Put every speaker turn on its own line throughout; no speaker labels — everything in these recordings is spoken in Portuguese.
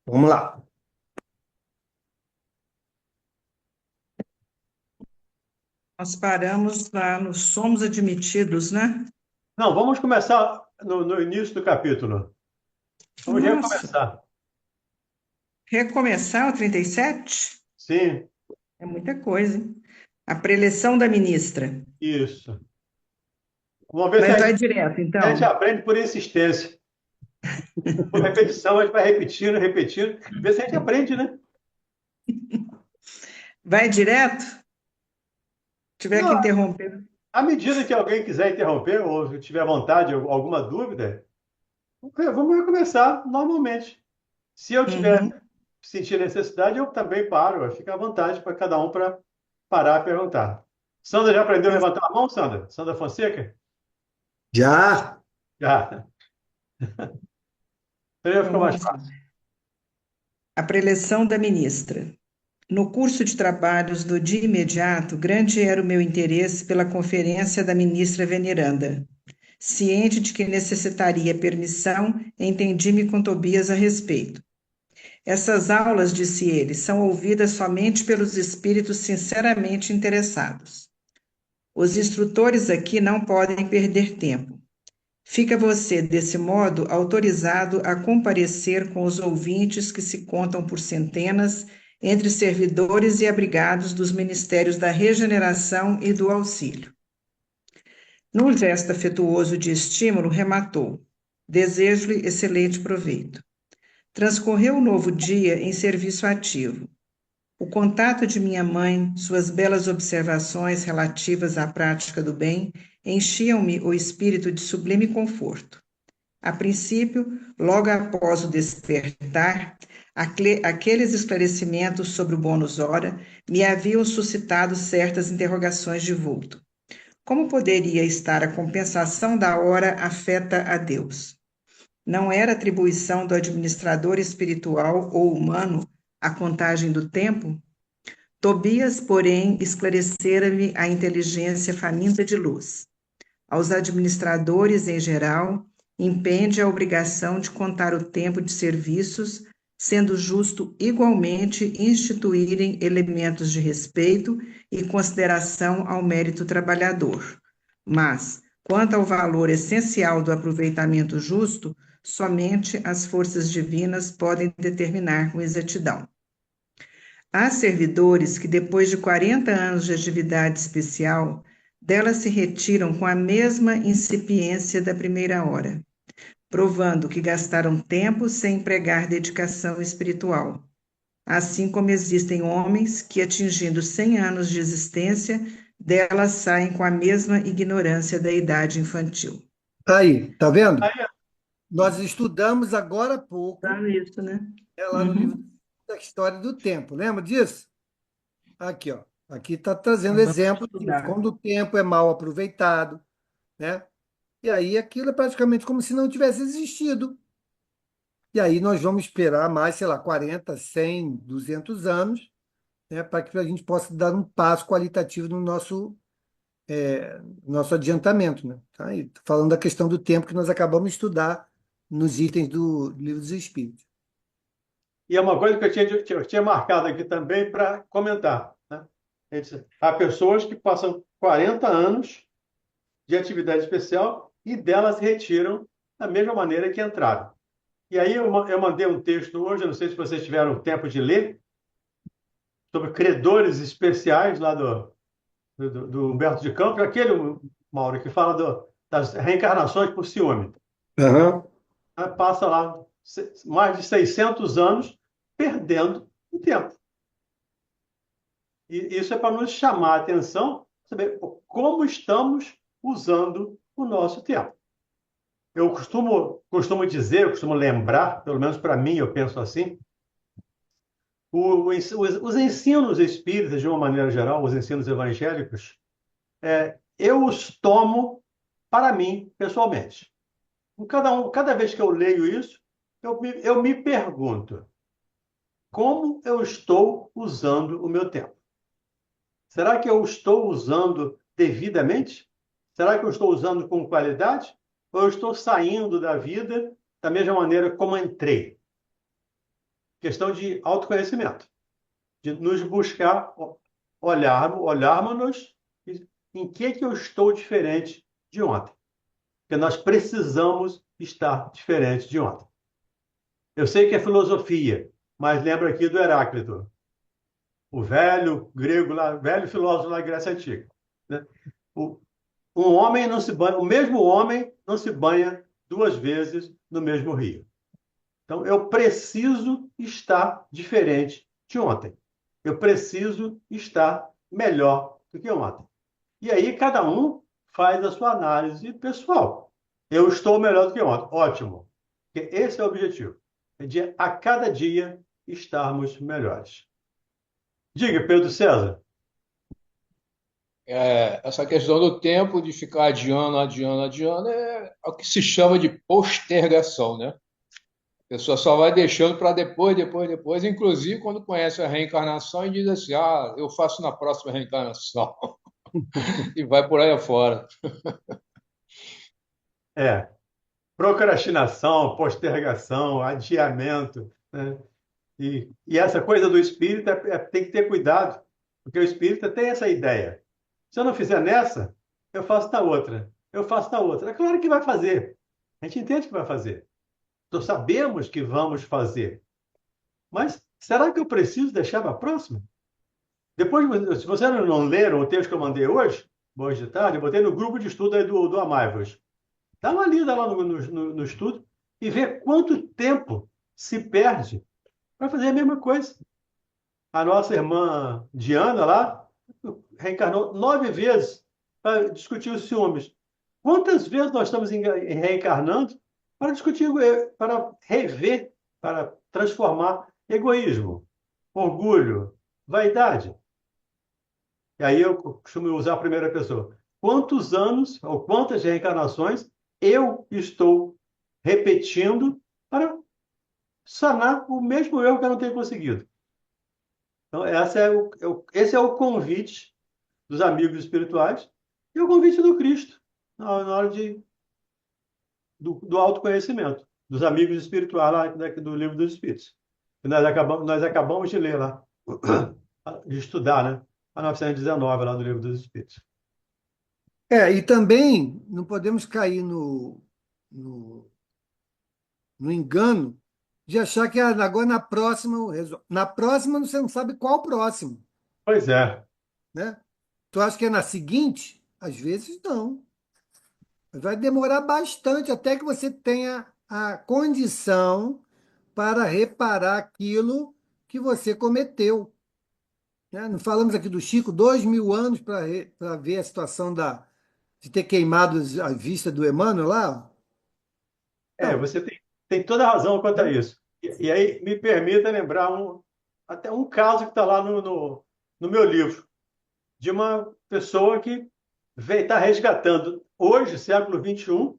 Vamos lá.
Nós paramos lá no Somos Admitidos, né?
Não, vamos começar no início do capítulo. Vamos
Nossa,
recomeçar.
recomeçar o 37?
Sim,
É muita coisa, hein? A preleção da ministra.
isso. Vamos ver se
Mas
a
vai
gente,
direto,
se a gente
então.
aprende por insistência. Por repetição, a gente vai repetindo, repetindo. Ver se a gente aprende, né?
Vai direto? Tiver que
Não,
interromper.
à medida que alguém quiser interromper ou tiver vontade, alguma dúvida, vamos recomeçar normalmente. Se eu tiver
Uhum.
sentir necessidade, eu também paro. Fica à vontade para cada um para parar e perguntar. Sandra já aprendeu a
Eu-
levantar a mão, Sandra? Sandra Fonseca?
Já,
Já. Então já
Então,
ficou mais
vamos lá.
fácil.
A preleção da ministra. No curso de trabalhos do dia imediato, grande era o meu interesse pela conferência da ministra veneranda. Ciente de que necessitaria permissão, entendi-me com Tobias a respeito. Essas aulas, disse ele, são ouvidas somente pelos espíritos sinceramente interessados. Os instrutores aqui não podem perder tempo. Fica você, desse modo, autorizado a comparecer com os ouvintes que se contam por centenas, entre servidores e abrigados dos ministérios da regeneração e do auxílio. Num gesto afetuoso de estímulo, rematou: desejo-lhe excelente proveito. Transcorreu o novo dia em serviço ativo. O contato de minha mãe, suas belas observações relativas à prática do bem, enchiam-me o espírito de sublime conforto. A princípio, logo após o despertar, aqueles esclarecimentos sobre o bônus hora me haviam suscitado certas interrogações de vulto. Como poderia estar a compensação da hora afeta a Deus? Não era atribuição do administrador espiritual ou humano a contagem do tempo? Tobias, porém, esclarecera-me a inteligência faminta de luz. Aos administradores, em geral, impende a obrigação de contar o tempo de serviços, sendo justo igualmente instituírem elementos de respeito e consideração ao mérito trabalhador. Mas, quanto ao valor essencial do aproveitamento justo, somente as forças divinas podem determinar com exatidão. Há servidores que, depois de 40 anos de atividade especial, dela se retiram com a mesma incipiência da primeira hora, provando que gastaram tempo sem empregar dedicação espiritual. Assim como existem homens que, atingindo 100 anos de existência, dela saem com a mesma ignorância da idade infantil.
aí, tá vendo?
Aí,
Nós estudamos agora há pouco,
Claro isso, né?
lá no livro
Uhum.
da História do Tempo, lembra disso? Aqui, ó. Aqui está trazendo
Nós vamos
exemplo de
estudar.
quando o tempo é mal aproveitado, né? E aí aquilo é praticamente como se não tivesse existido. E aí nós vamos esperar mais, sei lá, 40, 100, 200 anos, né, para que a gente possa dar um passo qualitativo no nosso adiantamento, né? Tá aí, falando da questão do tempo que nós acabamos de estudar nos itens do Livro dos Espíritos.
e é uma coisa que eu tinha marcado aqui também para comentar, né? Há pessoas que passam 40 anos de atividade especial e delas se retiram da mesma maneira que entraram. E aí eu mandei um texto hoje, eu não sei se vocês tiveram tempo de ler, sobre credores especiais lá do Humberto de Campos, aquele, Mauro, que fala das reencarnações por ciúme.
Aham.
Aí passa lá mais de 600 anos perdendo o tempo. E isso é para nos chamar a atenção, saber como estamos usando o nosso tempo. Eu costumo dizer, eu costumo lembrar, pelo menos para mim, eu penso assim, os ensinos espíritas, de uma maneira geral, os ensinos evangélicos, eu os tomo para mim, pessoalmente. Cada vez que eu leio isso, eu me pergunto, como eu estou usando o meu tempo? Será que eu estou usando devidamente? Será que eu estou usando com qualidade? Ou eu estou saindo da vida da mesma maneira como entrei? questão de autoconhecimento, de nos buscar, olharmos-nos em que eu estou diferente de ontem. Porque nós precisamos estar diferente de ontem. Eu sei que é filosofia, mas lembra aqui do Heráclito, o velho grego lá, velho filósofo da Grécia Antiga, né? O, um homem não se banha, o mesmo homem não se banha duas vezes no mesmo rio. Então, eu preciso estar diferente de ontem. Eu preciso estar melhor do que ontem. E aí, cada um faz a sua análise pessoal. Eu estou melhor do que ontem. Ótimo. Porque esse é o objetivo. É de, a cada dia, estarmos melhores. Diga, Pedro César.
Essa questão do tempo, de ficar adiando, é o que se chama de postergação, né? A pessoa só vai deixando para depois, inclusive quando conhece a reencarnação e diz assim: ah, eu faço na próxima reencarnação, e vai por aí afora.
É, procrastinação, postergação, adiamento, né? E essa coisa do espírita tem que ter cuidado, porque o espírita tem essa ideia. Se eu não fizer nessa, eu faço na outra. Eu faço na outra. É claro que vai fazer. A gente entende que vai fazer. Nós sabemos que vamos fazer. Mas será que eu preciso deixar para a próxima? Depois, se vocês não leram o texto que eu mandei hoje de tarde, eu botei no grupo de estudo aí do Amaivos. Dá uma lida lá no estudo e vê quanto tempo se perde para fazer a mesma coisa. A nossa irmã Diana lá reencarnou 9 vezes para discutir os ciúmes. Quantas vezes nós estamos reencarnando para discutir, para rever, para transformar egoísmo, orgulho, vaidade? E aí eu costumo usar a primeira pessoa. Quantos anos ou quantas reencarnações eu estou repetindo para sanar o mesmo erro que eu não tenho conseguido? Então, esse é o convite dos amigos espirituais e o convite do Cristo na hora do autoconhecimento, dos amigos espirituais lá do Livro dos Espíritos. Que nós acabamos de ler lá, de estudar, né? A 919 lá do Livro dos Espíritos.
E também não podemos cair no, no engano de achar que agora na próxima você não sabe qual o próximo,
Pois é.
né? Tu acha que é na seguinte? Às vezes não. Vai demorar bastante até que você tenha a condição para reparar aquilo que você cometeu, né? Não falamos aqui do Chico, 2000 anos para ver a situação de ter queimado a vista do Emmanuel lá. Então,
Você tem toda a razão quanto a
né?
isso. E aí, me permita lembrar até um caso que está lá no meu livro, de uma pessoa que está resgatando, hoje, século XXI,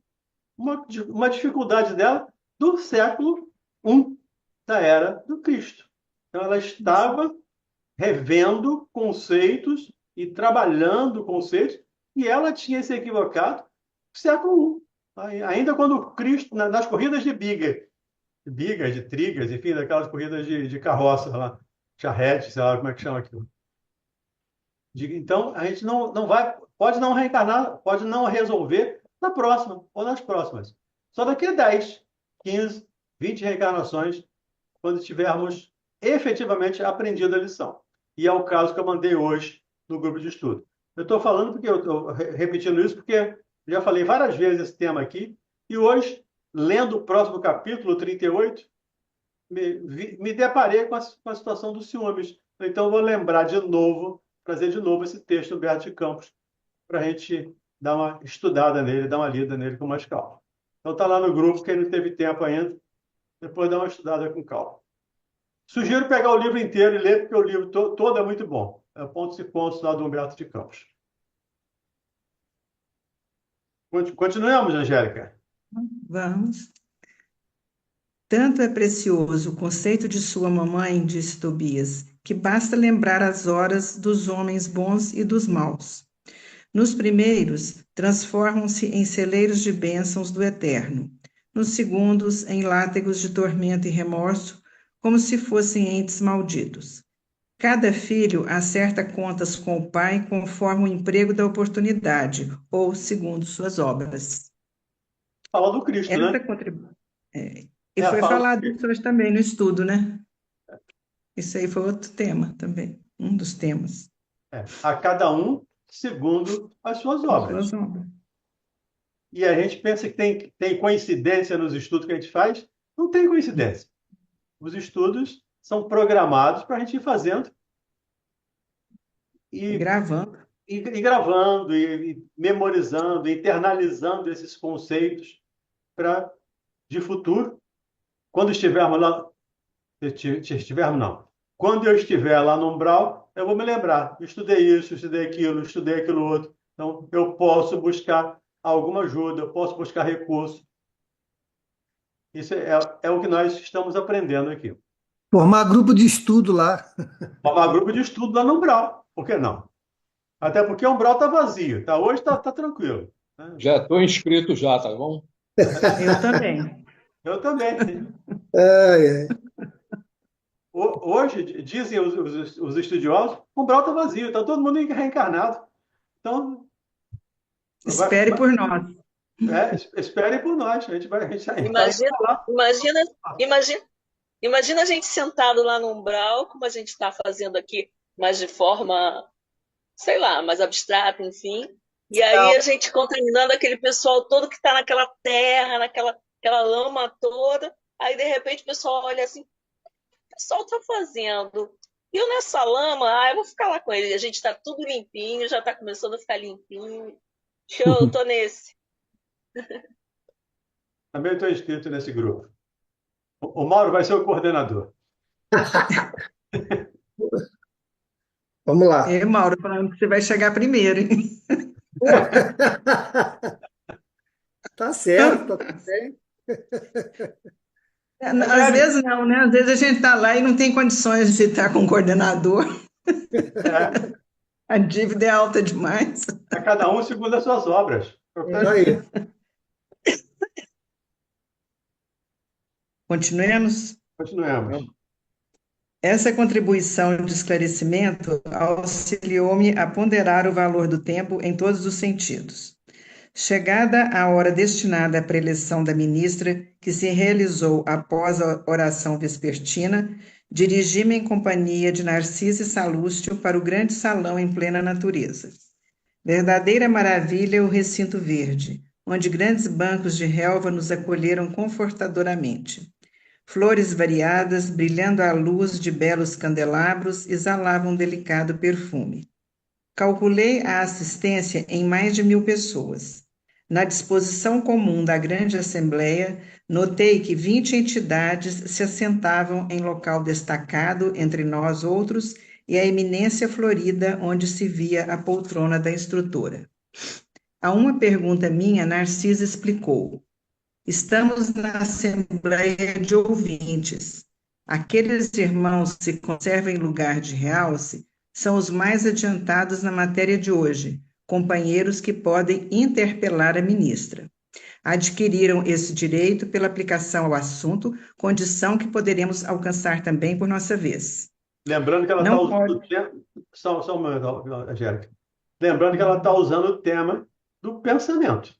uma dificuldade dela do século I, da era do Cristo. Então, ela estava revendo conceitos e trabalhando conceitos, e ela tinha se equivocado no século I. Ainda quando o Cristo, nas corridas de bigas, de trigas, enfim, daquelas corridas de carroça lá, charrete, sei lá como é que chama aquilo. Então, a gente não vai, pode não reencarnar, pode não resolver na próxima ou nas próximas. Só daqui a 10, 15, 20 reencarnações, quando tivermos efetivamente aprendido a lição. E é o caso que eu mandei hoje no grupo de estudo. Eu estou falando porque eu estou repetindo isso porque já falei várias vezes esse tema aqui, e hoje, lendo o próximo capítulo, 38, me deparei com a situação dos ciúmes. Então, eu vou lembrar de novo, trazer de novo esse texto do Humberto de Campos, para a gente dar uma estudada nele, dar uma lida nele com mais calma. Então, está lá no grupo, quem não teve tempo ainda, depois dá uma estudada com calma. Sugiro pegar o livro inteiro e ler, porque o livro todo é muito bom. É Pontos e Pontos lá do Humberto de Campos. Continuamos, Angélica.
Vamos. Tanto é precioso o conceito de sua mamãe, disse Tobias, que basta lembrar as horas dos homens bons e dos maus. Nos primeiros, transformam-se em celeiros de bênçãos do eterno. Nos segundos, em látegos de tormento e remorso, como se fossem entes malditos. Cada filho acerta contas com o pai conforme o emprego da oportunidade, ou segundo suas obras.
Fala do Cristo, né?
Essa contribuição. E foi
Fala do
falado
Cristo.
isso hoje também no estudo, né? Isso aí foi outro tema também, um dos temas.
A cada um segundo as suas
As
obras.
suas obras.
E a gente pensa que tem coincidência nos estudos que a gente faz. Não tem coincidência. Os estudos são programados para a gente ir fazendo
E
e,
gravando.
e gravando, e memorizando, internalizando esses conceitos para, de futuro, quando estivermos lá, estivermos não, quando eu estiver lá no umbral, eu vou me lembrar, estudei isso, estudei aquilo outro. Então, eu posso buscar alguma ajuda, eu posso buscar recurso. Isso é o que nós estamos aprendendo aqui.
Formar grupo de estudo lá.
Formar grupo de estudo lá no umbral, por que não? Até porque o umbral está vazio, tá? Hoje está tranquilo, né?
Já estou inscrito já, tá bom?
Eu também.
Eu também.
Ai, ai.
Hoje, dizem os estudiosos, o umbral está vazio, está todo mundo reencarnado. Então,
Espere por nós.
espere por nós. A gente
Imagina,
lá.
imagina, imagina, imagina a gente sentado lá no umbral, como a gente está fazendo aqui, mas de forma, sei lá, mais abstrata, enfim. E aí a gente contaminando aquele pessoal todo que está naquela terra, aquela lama toda. Aí, de repente, o pessoal olha assim, o que o pessoal está fazendo? E eu nessa lama, eu vou ficar lá com ele. A gente está tudo limpinho, já está começando a ficar limpinho. Show, tô nesse.
Também estou inscrito nesse grupo. O Mauro vai ser o coordenador.
Vamos lá.
Mauro, falando que você vai chegar primeiro, hein?
Tá certo, tá bem.
Às vezes não, né? Às vezes a gente está lá e não tem condições de estar com o coordenador. A dívida é alta demais.
A cada um segundo as suas obras.
Aí.
Continuemos?
Continuemos.
Essa contribuição de esclarecimento auxiliou-me a ponderar o valor do tempo em todos os sentidos. Chegada a hora destinada à preleção da ministra, que se realizou após a oração vespertina, dirigi-me em companhia de Narciso e Salúcio para o grande salão em plena natureza. Verdadeira maravilha o recinto verde, onde grandes bancos de relva nos acolheram confortadoramente. Flores variadas, brilhando à luz de belos candelabros, exalavam um delicado perfume. Calculei a assistência em mais de 1.000 pessoas. Na disposição comum da grande assembleia, notei que 20 entidades se assentavam em local destacado entre nós outros e a eminência florida onde se via a poltrona da instrutora. A uma pergunta minha, Narcisa explicou: estamos na assembleia de ouvintes. Aqueles irmãos que se conservam em lugar de realce são os mais adiantados na matéria de hoje, companheiros que podem interpelar a ministra. Adquiriram esse direito pela aplicação ao assunto, condição que poderemos alcançar também por nossa vez.
Lembrando que ela está usando o tema. Só um momento, Angélica. Lembrando que ela está usando o tema do pensamento.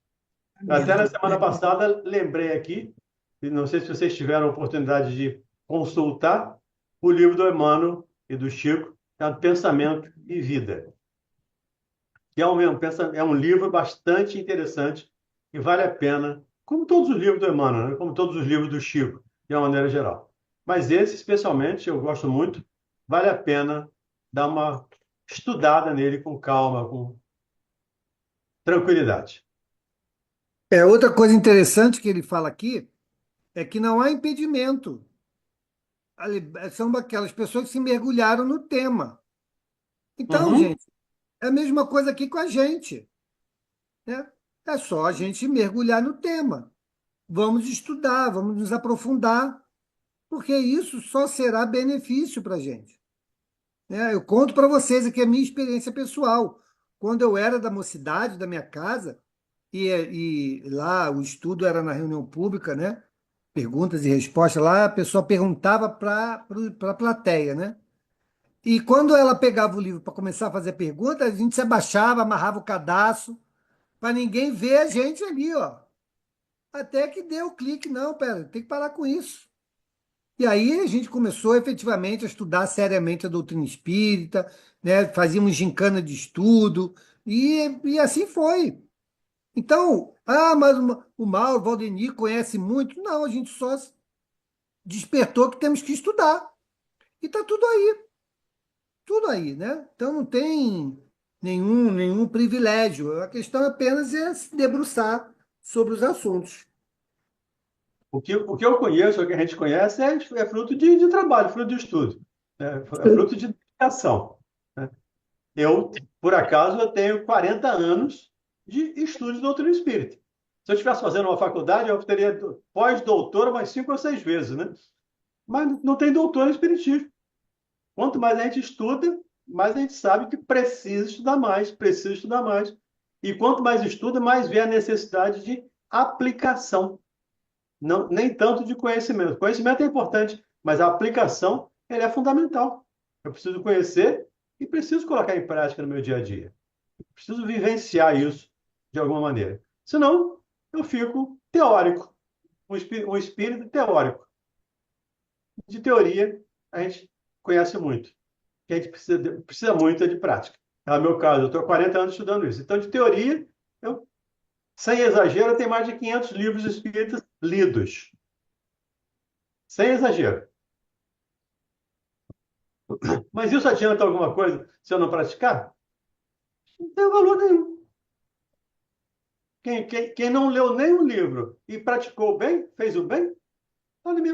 Até na semana passada, lembrei aqui, e não sei se vocês tiveram a oportunidade de consultar o livro do Emmanuel e do Chico, chamado Pensamento e Vida. Que é um livro bastante interessante e vale a pena, como todos os livros do Emmanuel, né? Como todos os livros do Chico, de uma maneira geral. Mas esse, especialmente, eu gosto muito, vale a pena dar uma estudada nele com calma, com tranquilidade.
Outra coisa interessante que ele fala aqui é que não há impedimento. São aquelas pessoas que se mergulharam no tema. Então, gente, é a mesma coisa aqui com a gente, né? É só a gente mergulhar no tema. Vamos estudar, vamos nos aprofundar, porque isso só será benefício para a gente, né? Eu conto para vocês aqui a minha experiência pessoal. Quando eu era da mocidade, da minha casa, e lá o estudo era na reunião pública, né? perguntas e respostas lá, a pessoa perguntava para a plateia, né? E quando ela pegava o livro para começar a fazer perguntas, a gente se abaixava, amarrava o cadarço, para ninguém ver a gente ali, ó. Até que deu o clique, não, pera, tem que parar com isso. E aí a gente começou efetivamente a estudar seriamente a doutrina espírita, né? Fazíamos gincana de estudo, e assim foi. Então, mas o Mauro, o Valdemir conhece muito. Não, a gente só despertou que temos que estudar. E está tudo aí, né? Então não tem nenhum privilégio. A questão apenas é se debruçar sobre os assuntos.
O que eu conheço, o que a gente conhece, é fruto de trabalho, fruto de estudo, né? É fruto de dedicação, né? Eu, por acaso, eu tenho 40 anos de estudo de doutrina espírita. Se eu estivesse fazendo uma faculdade, eu teria pós-doutora umas 5 ou 6 vezes, né? Mas não tem doutor em espiritismo. Quanto mais a gente estuda, mais a gente sabe que precisa estudar mais, precisa estudar mais. E quanto mais estuda, mais vê a necessidade de aplicação. Não, nem tanto de conhecimento. Conhecimento é importante, mas a aplicação ele é fundamental. Eu preciso conhecer e preciso colocar em prática no meu dia a dia. Preciso vivenciar isso de alguma maneira. Senão, eu fico teórico, um espírito teórico. De teoria, a gente conhece muito. A gente precisa muito de prática. É o meu caso, eu estou há 40 anos estudando isso. Então, de teoria, eu, sem exagero, eu tenho mais de 500 livros espíritas lidos. Sem exagero. Mas isso adianta alguma coisa se eu não praticar? Não tem valor nenhum. Quem não leu nenhum livro e praticou bem, fez o bem,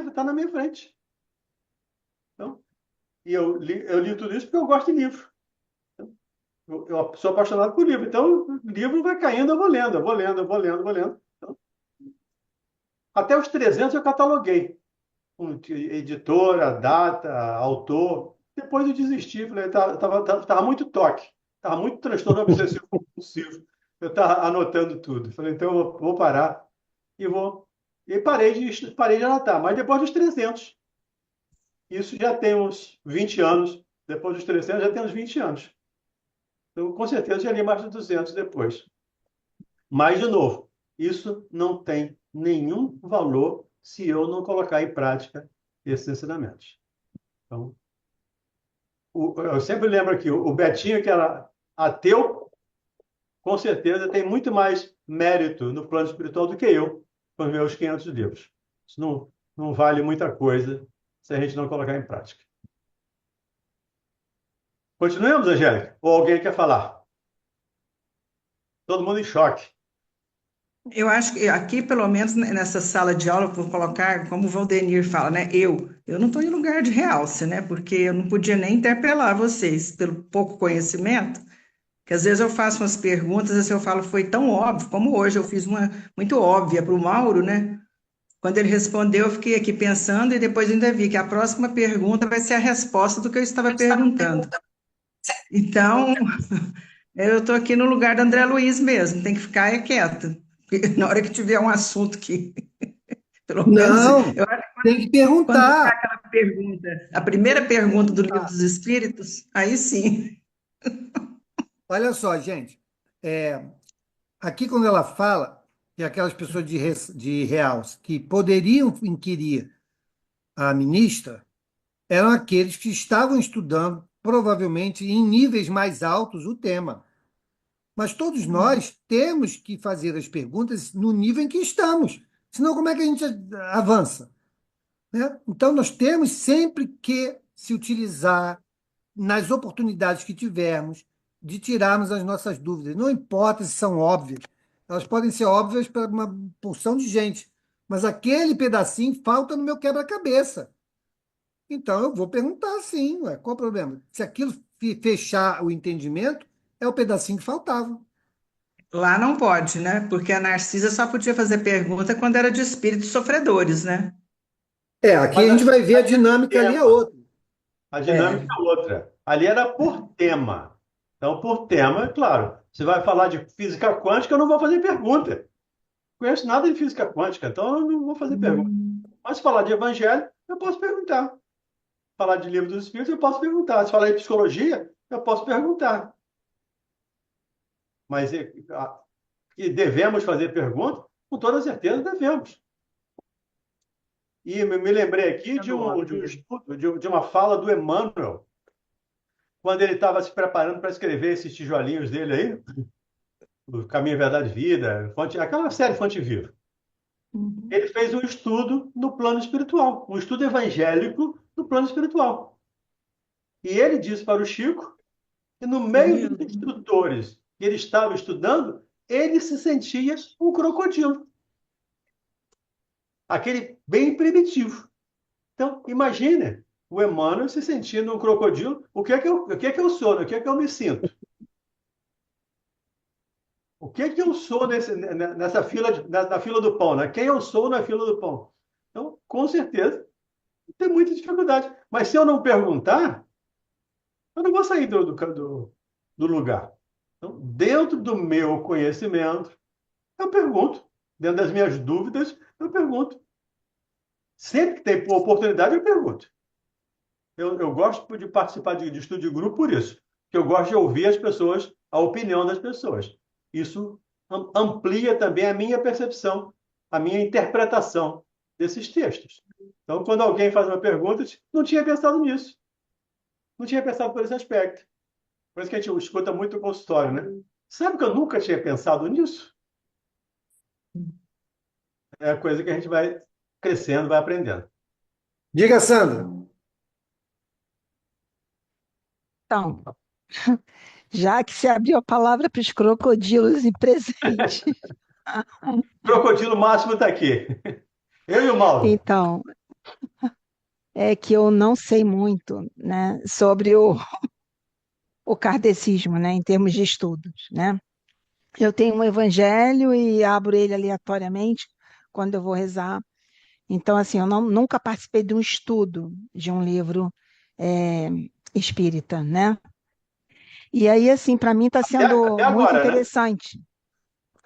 está na minha frente. Então, eu li tudo isso porque eu gosto de livro. Eu sou apaixonado por livro. Então, o livro vai caindo, eu vou lendo, eu vou lendo, eu vou lendo, eu vou lendo. Então, até os 300 eu cataloguei. Editora, data, autor. Depois eu desisti, falei, tava muito toque, estava muito transtorno obsessivo compulsivo. Eu estava anotando tudo. Falei, então eu vou parar e vou. E parei de anotar, mas depois dos 300. Isso já tem uns 20 anos. Depois dos 300 já tem uns 20 anos. Então, com certeza, já li mais de 200 depois. Mas, de novo, isso não tem nenhum valor se eu não colocar em prática esses ensinamentos. Então, eu sempre lembro aqui, o Betinho, que era ateu, com certeza tem muito mais mérito no plano espiritual do que eu, com os meus 500 livros. Isso não vale muita coisa se a gente não colocar em prática. Continuemos, Angélica? Ou alguém quer falar? Todo mundo em choque.
Eu acho que aqui, pelo menos nessa sala de aula, eu vou colocar, como o Valdenir fala, né? Eu não estou em lugar de realce, né? Porque eu não podia nem interpelar vocês pelo pouco conhecimento, que às vezes eu faço umas perguntas, assim, eu falo, foi tão óbvio, como hoje eu fiz uma muito óbvia para o Mauro, né? Quando ele respondeu, eu fiquei aqui pensando e depois ainda vi que a próxima pergunta vai ser a resposta do que eu estava perguntando. Então, eu estou aqui no lugar da André Luiz mesmo, tem que ficar quieta. Na hora que tiver um assunto que, pelo menos,
Não,
eu acho que
tem que
quando ficar
perguntar.
aquela pergunta, a primeira pergunta do Livro dos Espíritos, aí sim.
Olha só, gente. Aqui, quando ela fala que aquelas pessoas de Realce que poderiam inquirir a ministra eram aqueles que estavam estudando, provavelmente em níveis mais altos, o tema. Mas todos nós temos que fazer as perguntas no nível em que estamos. Senão, como é que a gente avança? Né? Então, nós temos sempre que se utilizar nas oportunidades que tivermos de tirarmos as nossas dúvidas. Não importa se são óbvias. Elas podem ser óbvias para uma porção de gente, mas aquele pedacinho falta no meu quebra-cabeça. Então, eu vou perguntar sim, ué, qual o problema? Se aquilo fechar o entendimento, é o pedacinho que faltava.
Lá não pode, né? Porque a Narcisa só podia fazer pergunta quando era de espíritos sofredores, né?
Aqui
Mas
a gente vai ver a dinâmica ali é
tema,
outra.
a dinâmica
É.
é outra. Ali era por tema. Então, por tema, é claro. Você vai falar de física quântica, eu não vou fazer pergunta. Não conheço nada de física quântica, então eu não vou fazer pergunta. Mas se falar de evangelho, eu posso perguntar. Falar de livro dos Espíritos, eu posso perguntar. Se falar de psicologia, eu posso perguntar. Mas e devemos fazer perguntas? Com toda certeza devemos. E me lembrei aqui de um estudo, de uma fala do Emmanuel, quando ele estava se preparando para escrever esses tijolinhos dele aí, o Caminho, Verdade e Vida, aquela série Fonte Viva. Ele fez um estudo no plano espiritual, um estudo evangélico no plano espiritual. E ele disse para o Chico que no meio dos instrutores que ele estava estudando, ele se sentia um crocodilo. Aquele bem primitivo. Então, imagine o Emmanuel se sentindo um crocodilo. O que é que eu sou? O que é que eu me sinto? O que é que eu sou nessa fila, na fila do pão? Né? Quem eu sou na fila do pão? Então, com certeza, tem muita dificuldade. Mas se eu não perguntar, eu não vou sair do lugar. Então, dentro do meu conhecimento, eu pergunto. Dentro das minhas dúvidas, eu pergunto. Sempre que tem oportunidade, eu pergunto. Eu gosto de participar de estudo de grupo por isso, que eu gosto de ouvir as pessoas, a opinião das pessoas. Isso amplia também a minha percepção, a minha interpretação desses textos. Então, quando alguém faz uma pergunta, eu digo, não tinha pensado nisso. Não tinha pensado por esse aspecto. Por isso que a gente escuta muito o consultório, né? Sabe que eu nunca tinha pensado nisso? É a coisa que a gente vai crescendo, vai aprendendo.
Diga, Sandra.
Então, já que se abriu a palavra para os crocodilos e presente,
Crocodilo Máximo está aqui. Eu e o Mauro.
então, é que eu não sei muito, né, sobre o kardecismo, né, em termos de estudos, né? Eu tenho um evangelho e abro ele aleatoriamente quando eu vou rezar. Então, assim, eu nunca participei de um estudo de um livro é, espírita, né? E aí, assim, para mim está sendo
Até
muito
agora, né?
interessante.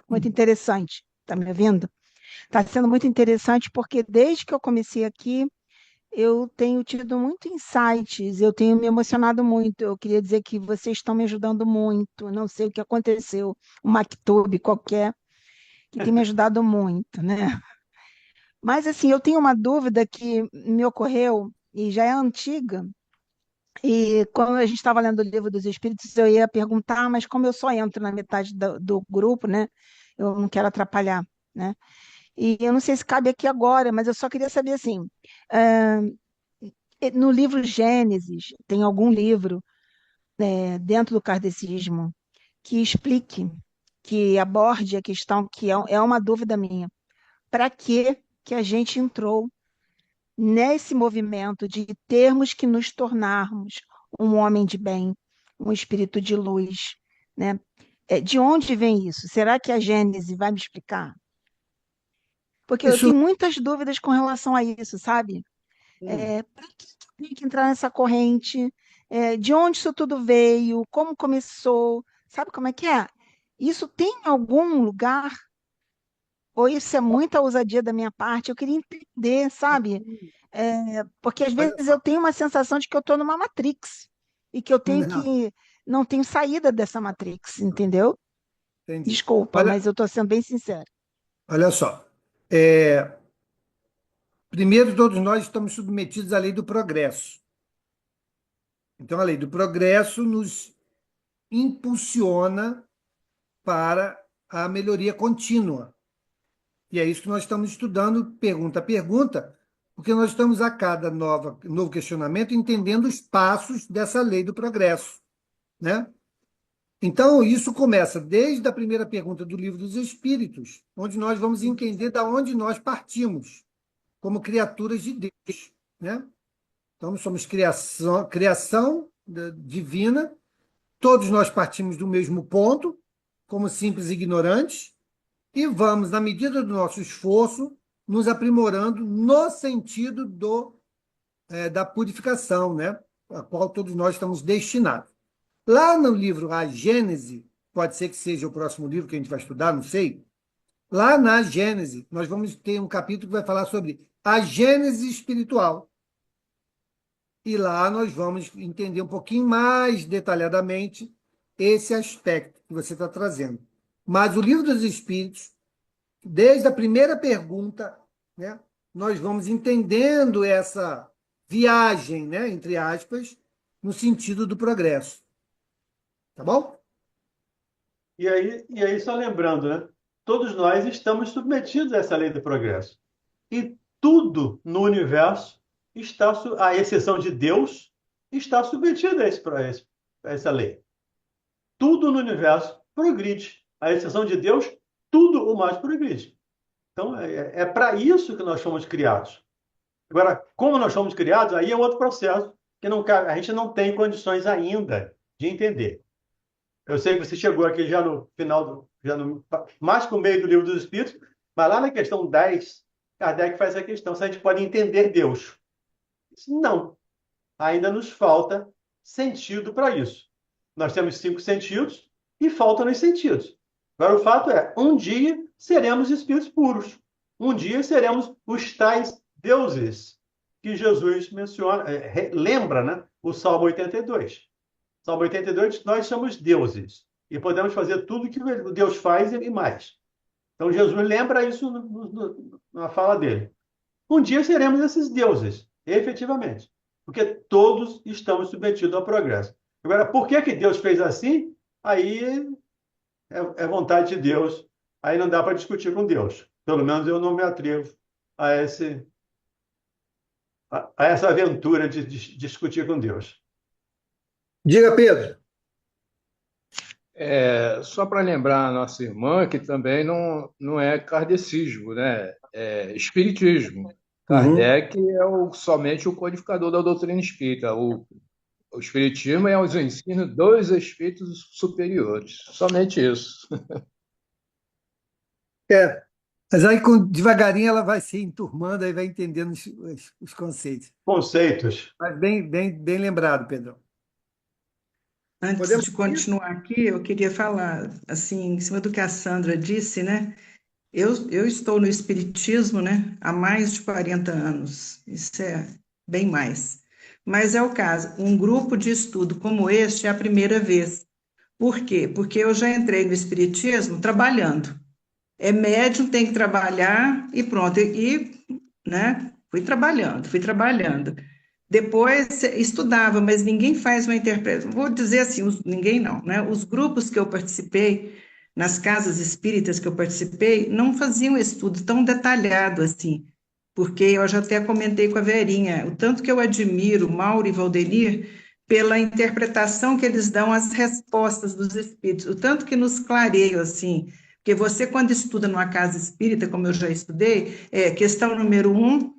Muito interessante. Tá me ouvindo? Está sendo muito interessante porque desde que eu comecei aqui, eu tenho tido muito insights, eu tenho me emocionado muito. Eu queria dizer que vocês estão me ajudando muito. Não sei o que aconteceu, um Maktub qualquer, que tem me ajudado muito, né? Mas assim, eu tenho uma dúvida que me ocorreu e já é antiga. E quando a gente estava lendo o livro dos Espíritos, eu ia perguntar, mas como eu só entro na metade do grupo, né? Eu não quero atrapalhar, né? E eu não sei se cabe aqui agora, mas eu só queria saber assim, ah, no livro Gênesis, tem algum livro dentro do kardecismo que explique, que aborde a questão que é uma dúvida minha. Para que a gente entrou nesse movimento de termos que nos tornarmos um homem de bem, um espírito de luz, né? De onde vem isso? Será que a Gênese vai me explicar? Porque eu
Isso,
tenho muitas dúvidas com relação a isso, sabe? Para que eu tenho que entrar nessa corrente? De onde isso tudo veio? Como começou? Sabe como é que é? Isso tem algum lugar? Ou isso é muita ousadia da minha parte? Eu queria entender, sabe? Porque às
olha
vezes eu
só.
tenho uma sensação de que eu estou numa Matrix e que eu tenho
Não,
que não tenho saída dessa Matrix, entendeu?
entendi.
Desculpa,
Olha,
mas eu estou sendo bem sincera.
olha só. É, primeiro, todos nós estamos submetidos à lei do progresso. Então, a lei do progresso nos impulsiona para a melhoria contínua. E é isso que nós estamos estudando, pergunta a pergunta, porque nós estamos a cada novo questionamento entendendo os passos dessa lei do progresso, né? Então, isso começa desde a primeira pergunta do Livro dos Espíritos, onde nós vamos entender da onde nós partimos, como criaturas de Deus, né? Então, nós somos criação divina, todos nós partimos do mesmo ponto, como simples ignorantes, e vamos, na medida do nosso esforço, nos aprimorando no sentido da purificação, né? A qual todos nós estamos destinados. Lá no livro A Gênese, pode ser que seja o próximo livro que a gente vai estudar, não sei. Lá na Gênese, nós vamos ter um capítulo que vai falar sobre a gênese espiritual. E lá nós vamos entender um pouquinho mais detalhadamente esse aspecto que você está trazendo. Mas o Livro dos Espíritos, desde a primeira pergunta, né, nós vamos entendendo essa viagem, né, entre aspas, no sentido do progresso. Tá bom?
E aí, só lembrando, né? Todos nós estamos submetidos a essa lei do progresso. E tudo no universo está, à exceção de Deus, está submetido a essa lei. Tudo no universo progride. À exceção de Deus, tudo o mais progride. Então, é para isso que nós fomos criados. Agora, como nós fomos criados, aí é outro processo que a gente não tem condições ainda de entender. Eu sei que você chegou aqui já no final, mais para o meio do Livro dos Espíritos, mas lá na questão 10, Kardec faz a questão se a gente pode entender Deus. Não, ainda nos falta sentido para isso. Nós temos 5 sentidos e faltam os sentidos. Agora, o fato é, um dia seremos espíritos puros. Um dia seremos os tais deuses que Jesus menciona, lembra, né? O Salmo 82. Salmo 82, nós somos deuses e podemos fazer tudo que Deus faz e mais. Então, Jesus lembra isso na fala dele. Um dia seremos esses deuses, efetivamente, porque todos estamos submetidos ao progresso. Agora, por que Deus fez assim? Aí é vontade de Deus. Aí não dá para discutir com Deus. Pelo menos eu não me atrevo a, a essa aventura de discutir com Deus.
Diga, Pedro.
Só para lembrar a nossa irmã que também não é kardecismo, né? É espiritismo. Kardec é somente o codificador da doutrina espírita. O espiritismo é os ensinos dos espíritos superiores. Somente isso.
Mas aí, devagarinho, ela vai se enturmando, aí vai entendendo os conceitos.
Conceitos.
Mas bem lembrado, Pedro.
Antes de continuar aqui, eu queria falar, assim, em cima do que a Sandra disse, né? Eu estou no Espiritismo, né, há mais de 40 anos, isso é bem mais. Mas é o caso, um grupo de estudo como este é a primeira vez. Por quê? Porque eu já entrei no Espiritismo trabalhando. É médium, tem que trabalhar e pronto. Né, fui trabalhando. Depois estudava, mas ninguém faz uma interpretação. Vou dizer assim, ninguém não, né? Os grupos que eu participei, nas casas espíritas que eu participei, não faziam estudo tão detalhado assim, porque eu já até comentei com a Verinha, o tanto que eu admiro Mauro e Valdenir pela interpretação que eles dão às respostas dos espíritos, o tanto que nos clareiam assim, porque você quando estuda numa casa espírita, como eu já estudei, questão número 1,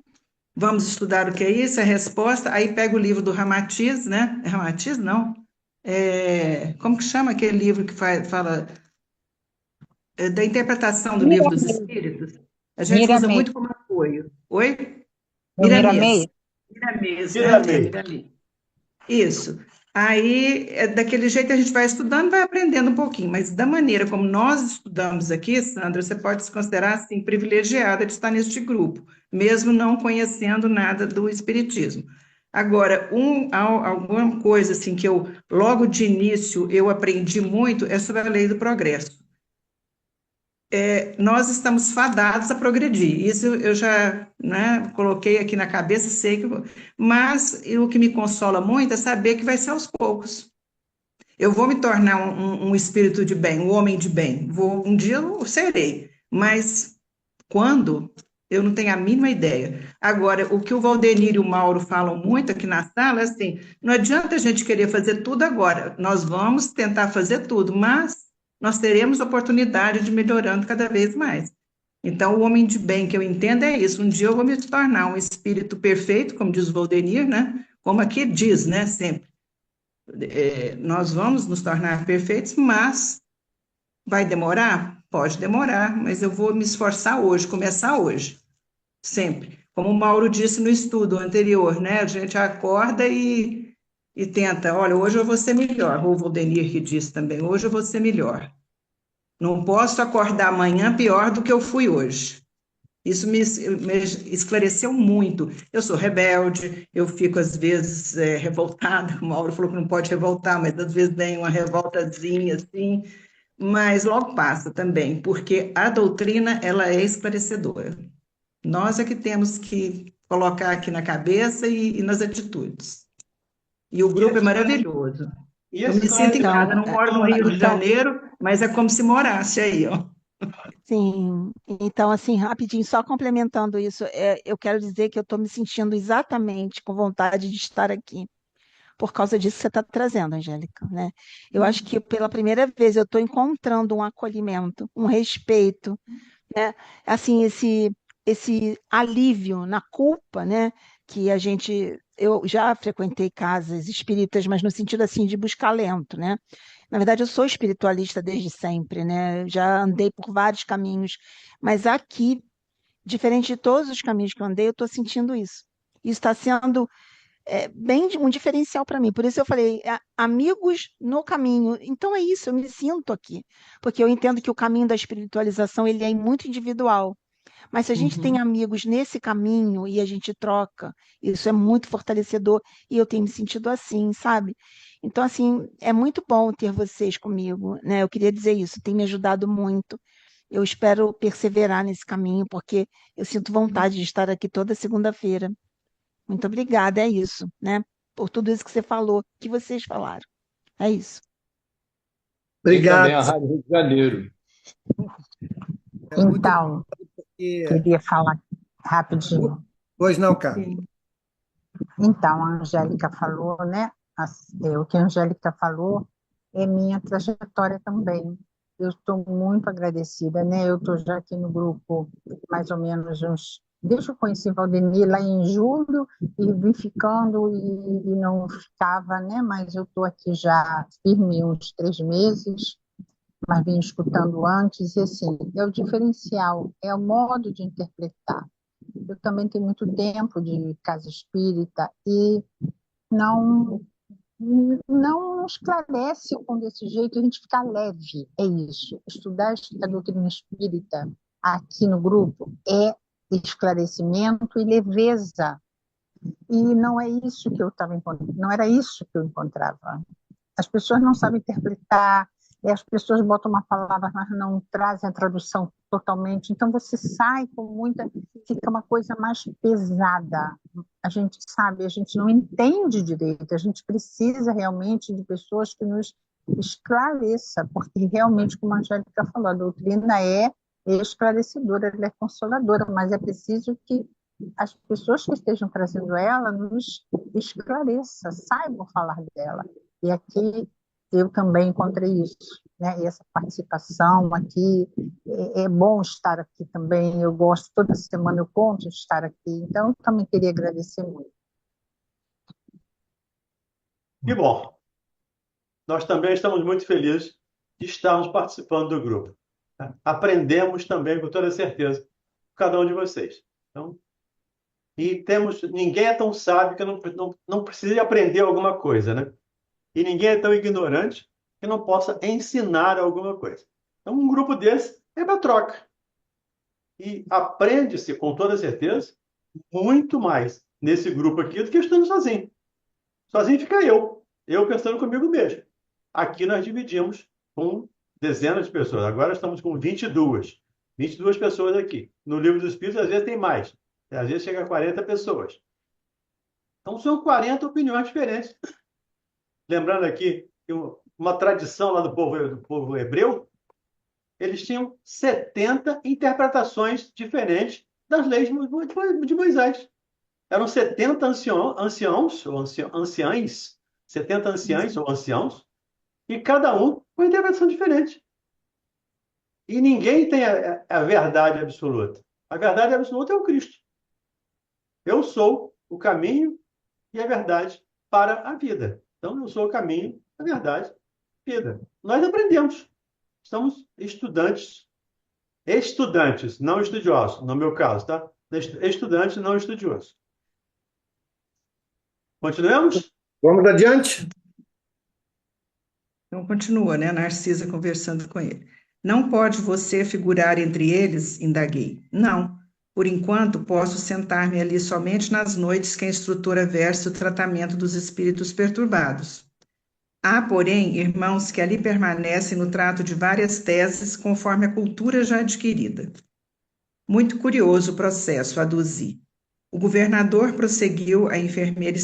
vamos estudar o que é isso, a resposta, aí pega o livro do Ramatiz, né? Ramatiz, não. Como que chama aquele livro que fala da interpretação do livro dos Espíritos? A gente usa muito como apoio. Oi? Miramês. Miramês, né? Miramês. Isso. Aí, daquele jeito a gente vai estudando, vai aprendendo um pouquinho, mas da maneira como nós estudamos aqui, Sandra, você pode se considerar, assim, privilegiada de estar neste grupo, mesmo não conhecendo nada do Espiritismo. Agora, alguma coisa, assim, que eu, logo de início, eu aprendi muito, é sobre a lei do progresso. Nós estamos fadados a progredir. Isso eu já, né, coloquei aqui na cabeça, sei que. Mas o que me consola muito é saber que vai ser aos poucos. Eu vou me tornar um espírito de bem, um homem de bem. Um dia eu serei, mas quando? Eu não tenho a mínima ideia. Agora, o que o Valdenir e o Mauro falam muito aqui na sala é assim: não adianta a gente querer fazer tudo agora. Nós vamos tentar fazer tudo, mas nós teremos oportunidade de ir melhorando cada vez mais. Então, o homem de bem que eu entendo é isso. Um dia eu vou me tornar um espírito perfeito, como diz o Valdenir, né? Como aqui diz, né? Sempre. Nós vamos nos tornar perfeitos, mas vai demorar? Pode demorar, mas eu vou me esforçar hoje, começar hoje. Sempre. Como o Mauro disse no estudo anterior, né? A gente acorda e tenta, olha, hoje eu vou ser melhor. O Valdenir que disse também, hoje eu vou ser melhor. Não posso acordar amanhã pior do que eu fui hoje. Isso me esclareceu muito. Eu sou rebelde, eu fico às vezes revoltada, como a Mauro falou que não pode revoltar, mas às vezes vem uma revoltazinha assim, mas logo passa também, porque a doutrina ela é esclarecedora. Nós é que temos que colocar aqui na cabeça e nas atitudes. E o
E
grupo é
esse,
maravilhoso.
e
Eu
esse
me sinto em casa,
Então,
não moro no Rio de
então,
Janeiro, mas é como se morasse aí, ó.
sim, então assim, rapidinho, só complementando isso, eu quero dizer que eu estou me sentindo exatamente com vontade de estar aqui, por causa disso que você está trazendo, Angélica, né? Eu acho que pela primeira vez eu estou encontrando um acolhimento, um respeito, né? Assim, esse alívio na culpa, né? Que a gente, eu já frequentei casas espíritas, mas no sentido assim de buscar lento, né? Na verdade, eu sou espiritualista desde sempre, né? Eu já andei por vários caminhos, mas aqui, diferente de todos os caminhos que eu andei, eu estou sentindo isso. Isso está sendo bem um diferencial para mim. Por isso eu falei, amigos no caminho. Então é isso, eu me sinto aqui, porque eu entendo que o caminho da espiritualização ele é muito individual. Mas se a gente tem
Uhum.
amigos nesse caminho e a gente troca, isso é muito fortalecedor e eu tenho me sentido assim, sabe? Então, assim, é muito bom ter vocês comigo, né? Eu queria dizer isso, tem me ajudado muito. Eu espero perseverar nesse caminho, porque eu sinto vontade de estar aqui toda segunda-feira. Muito obrigada, é isso, né? Por tudo isso que você falou, que vocês falaram. É isso.
Tem também
Obrigado.
a Rádio Rio de Janeiro.
É muito bom
Então,
que...
queria falar rapidinho.
Pois não, cara.
Sim.
Então, a Angélica falou, né? O que a Angélica falou é minha trajetória também. Eu estou muito agradecida, né? Eu estou já aqui no grupo mais ou menos uns. Desde que eu conheci Valdemir lá em julho e vim ficando e não ficava, né? Mas eu estou aqui já firme uns 3 meses, mas vim escutando antes, e assim, é o diferencial, é o modo de interpretar. Eu também tenho muito tempo de casa espírita e não não esclarece com desse jeito, a gente fica leve, é isso. Estudar a doutrina espírita aqui no grupo é esclarecimento e leveza. E não é isso que eu estava encontrando, não era isso que eu encontrava. As pessoas não sabem interpretar, e as pessoas botam uma palavra, mas não trazem a tradução totalmente. Então você sai com muita, fica uma coisa mais pesada. A gente sabe, a gente não entende direito, a gente precisa realmente de pessoas que nos esclareça, porque realmente, como a Angélica falou, a doutrina é esclarecedora, ela é consoladora, mas é preciso que as pessoas que estejam trazendo ela nos esclareça, saibam falar dela. E aqui eu também encontrei isso, né? E essa participação aqui, é bom estar aqui também, eu gosto, toda semana eu conto de estar aqui, então eu também queria agradecer muito.
Que bom. Nós também estamos muito felizes de estarmos participando do grupo. Tá? Aprendemos também, com toda certeza, com cada um de vocês. Então, e temos, ninguém é tão sábio que não precise aprender alguma coisa, né? E ninguém é tão ignorante que não possa ensinar alguma coisa. Então, um grupo desse é para troca. E aprende-se, com toda certeza, muito mais nesse grupo aqui do que estando sozinho. Sozinho fica eu pensando comigo mesmo. Aqui nós dividimos com dezenas de pessoas. Agora estamos com 22 pessoas aqui. No Livro dos Espíritos, às vezes tem mais. Às vezes chega a 40 pessoas. Então, são 40 opiniões diferentes. Lembrando aqui que uma tradição lá do povo hebreu, eles tinham 70 interpretações diferentes das leis de Moisés. Eram 70 anciãos, ou anciães, 70 anciães ou anciãos, e cada um com uma interpretação diferente. E ninguém tem a verdade absoluta. A verdade absoluta é o Cristo. Eu sou o caminho e a verdade para a vida. Então, eu sou o caminho, a verdade, a vida. Nós aprendemos. Somos estudantes, não estudiosos, no meu caso, tá? Estudantes, não estudiosos. Continuamos?
Vamos adiante?
Então, continua, né? Narcisa conversando com ele. Não pode você figurar entre eles? Indaguei. Não, Por enquanto, posso sentar-me ali somente nas noites que a instrutora versa o tratamento dos espíritos perturbados. Há, porém, irmãos que ali permanecem no trato de várias teses, conforme a cultura já adquirida. Muito curioso o processo, aduzi. O governador prosseguiu a enfermeira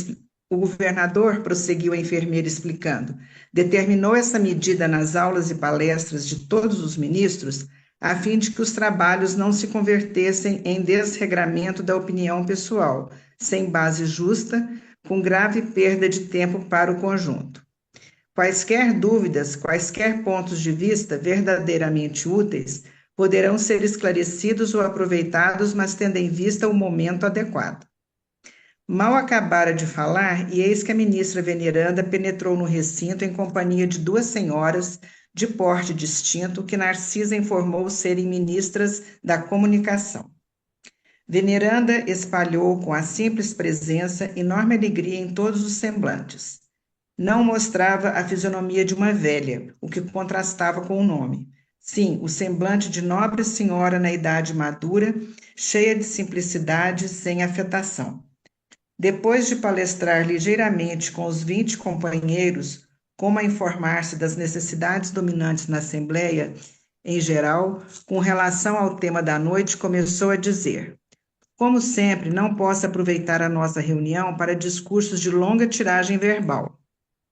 explicando. Determinou essa medida nas aulas e palestras de todos os ministros, a fim de que os trabalhos não se convertessem em desregramento da opinião pessoal, sem base justa, com grave perda de tempo para o conjunto. Quaisquer dúvidas, quaisquer pontos de vista verdadeiramente úteis poderão ser esclarecidos ou aproveitados, mas tendo em vista o momento adequado. Mal acabara de falar, e eis que a ministra veneranda penetrou no recinto em companhia de duas senhoras de porte distinto, que Narcisa informou serem ministras da comunicação. Veneranda espalhou com a simples presença enorme alegria em todos os semblantes. Não mostrava a fisionomia de uma velha, o que contrastava com o nome. Sim, o semblante de nobre senhora na idade madura, cheia de simplicidade, sem afetação. Depois de palestrar ligeiramente com os 20 companheiros, como a informar-se das necessidades dominantes na Assembleia, em geral, com relação ao tema da noite, começou a dizer: como sempre, não posso aproveitar a nossa reunião para discursos de longa tiragem verbal,